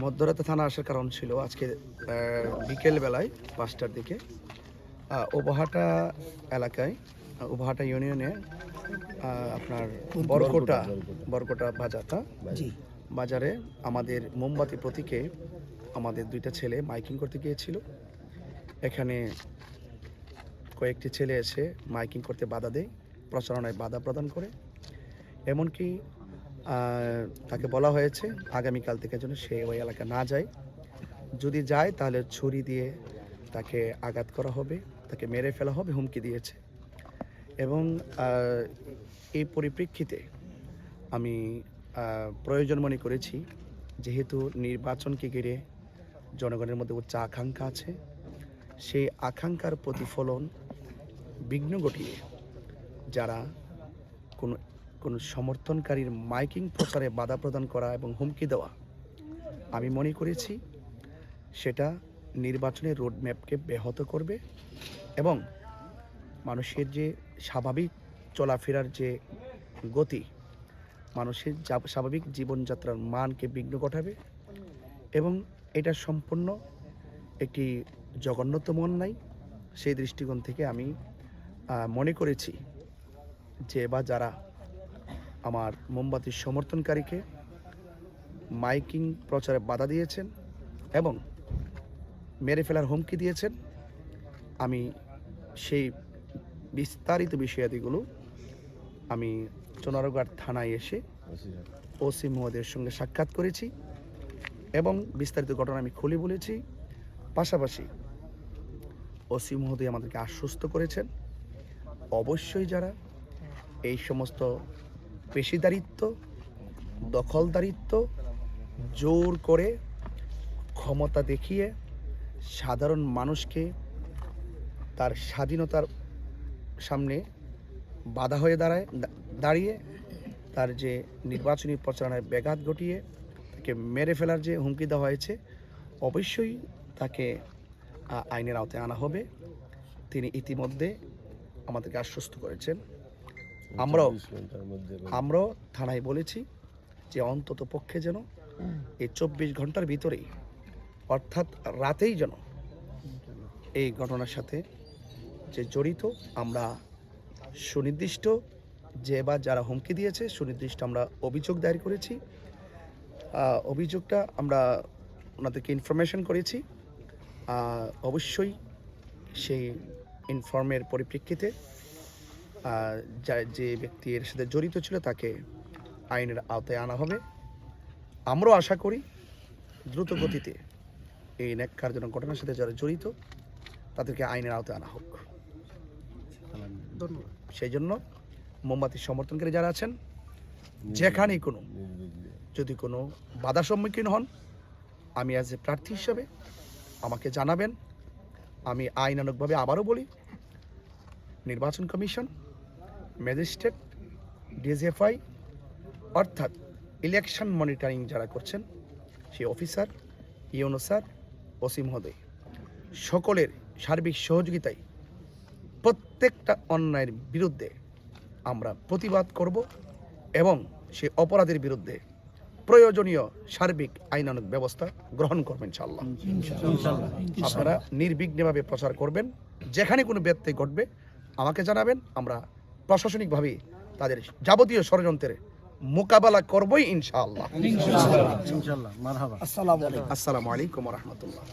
মধ্যরাতে থানা আসার কারণ ছিল আজকে বিকেল বেলায় 5টার দিকে ওবাহাটা এলাকায়, ওবাহাটা ইউনিয়নে আপনার বরকোটা বাজারে আমাদের মোমবাতি প্রতীকে আমাদের 2টা ছেলে মাইকিং করতে গিয়েছিল। এখানে কয়েকটি ছেলে এসে মাইকিং করতে বাধা দেয়, প্রচারণায় বাধা প্রদান করে। এমনকি তাকে বলা হয়েছে আগামীকাল থেকে যেন সে ওই এলাকা না যায়, যদি যায় তাহলে ছুরি দিয়ে তাকে আঘাত করা হবে, তাকে মেরে ফেলা হবে, হুমকি দিয়েছে। এবং এই পরিপ্রেক্ষিতে আমি প্রয়োজন মনে করেছি, যেহেতু নির্বাচনকে ঘিরে জনগণের মধ্যে উচ্চ আকাঙ্ক্ষা আছে, সেই আকাঙ্ক্ষার প্রতিফলন বিঘ্ন ঘটিয়ে যারা কোনো সমর্থনকারীর মাইকিং প্রচারে বাধা প্রদান করা এবং হুমকি দেওয়া, আমি মনে করেছি সেটা নির্বাচনের রোডম্যাপকে ব্যাহত করবে এবং মানুষের যে স্বাভাবিক চলাফেরার যে গতি, মানুষের স্বাভাবিক জীবনযাত্রার মানকে বিঘ্ন ঘটাবে। এবং এটা সম্পূর্ণ একটি জঘন্যতম অন্যায়। সেই দৃষ্টিকোণ থেকে আমি মনে করেছি যে যারা আমার মোমবাতির সমর্থনকারীকে মাইকিং প্রচারে বাধা দিয়েছেন এবং মেরে ফেলার হুমকি দিয়েছেন, আমি সেই বিস্তারিত বিষয়াদিগুলো আমি চুনারুঘাট থানায় এসে ওসি মহোদয়ের সঙ্গে সাক্ষাৎ করেছি এবং বিস্তারিত ঘটনা আমি খুলে বলেছি। পাশাপাশি ওসি মহোদয় আমাদেরকে আশ্বস্ত করেছেন অবশ্যই যারা এই সমস্ত পেশিদারিত্ব, দখলদারিত্ব, জোর করে ক্ষমতা দেখিয়ে সাধারণ মানুষকে তার স্বাধীনতার সামনে বাধা হয়ে দাঁড়িয়ে তার যে নির্বাচনী প্রচারণায় ব্যাঘাত ঘটিয়ে তাকে মেরে ফেলার যে হুমকি দেওয়া হয়েছে, অবশ্যই তাকে আইনের আওতায় আনা হবে। তিনি ইতিমধ্যে আমাদেরকে আশ্বস্ত করেছেন। আমরাও থানায় বলেছি যে অন্তত পক্ষে যেন এই 24 ঘন্টার ভিতরেই, অর্থাৎ রাতেই যেন এই ঘটনার সাথে যে জড়িত আমরা সুনির্দিষ্ট যারা হুমকি দিয়েছে সুনির্দিষ্ট আমরা অভিযোগ দায়ের করেছি। অভিযোগটা আমরা ওনাদেরকে ইনফরমেশন করেছি। অবশ্যই সেই ইনফর্মের পরিপ্রেক্ষিতে যে ব্যক্তি এর সাথে জড়িত ছিল তাকে আইনের আওতায় আনা হবে। আমরাও আশা করি দ্রুত গতিতে এই ন্যাক্কারজনক ঘটনার সাথে যারা জড়িত তাদেরকে আইনের আওতায় আনা হোক। ধন্যবাদ। সেই জন্য মোমবাতির সমর্থনকারী যারা আছেন, যেখানেই যদি কোনো বাধার সম্মুখীন হন, আমি অ্যাজ এ প্রার্থী হিসেবে আমাকে জানাবেন। আমি আইনানুগভাবে আবারও বলি, নির্বাচন কমিশন, ম্যাজিস্ট্রেট, ডিজিএফআই অর্থাৎ ইলেকশন মনিটরিং যারা করছেন সেই অফিসার, ইউনো স্যার, ওসি মহোদয় সকলের সার্বিক সহযোগিতায় প্রত্যেকটা অন্যায়ের বিরুদ্ধে আমরা প্রতিবাদ করব এবং সেই অপরাধের বিরুদ্ধে প্রয়োজনীয় সার্বিক আইনানুগ ব্যবস্থা গ্রহণ করবেন ইনশাআল্লাহ। আপনারা নির্বিঘ্নভাবে প্রচার করবেন। যেখানে কোনো ব্যত্যয় ঘটবে আমাকে জানাবেন। আমরা প্রশাসনিকভাবে তাদের যাবতীয় ষড়যন্ত্রের মোকাবেলা করবই ইনশাআল্লাহ। মারহাবা। আসসালামু আলাইকুম ওয়া রাহমাতুল্লাহ।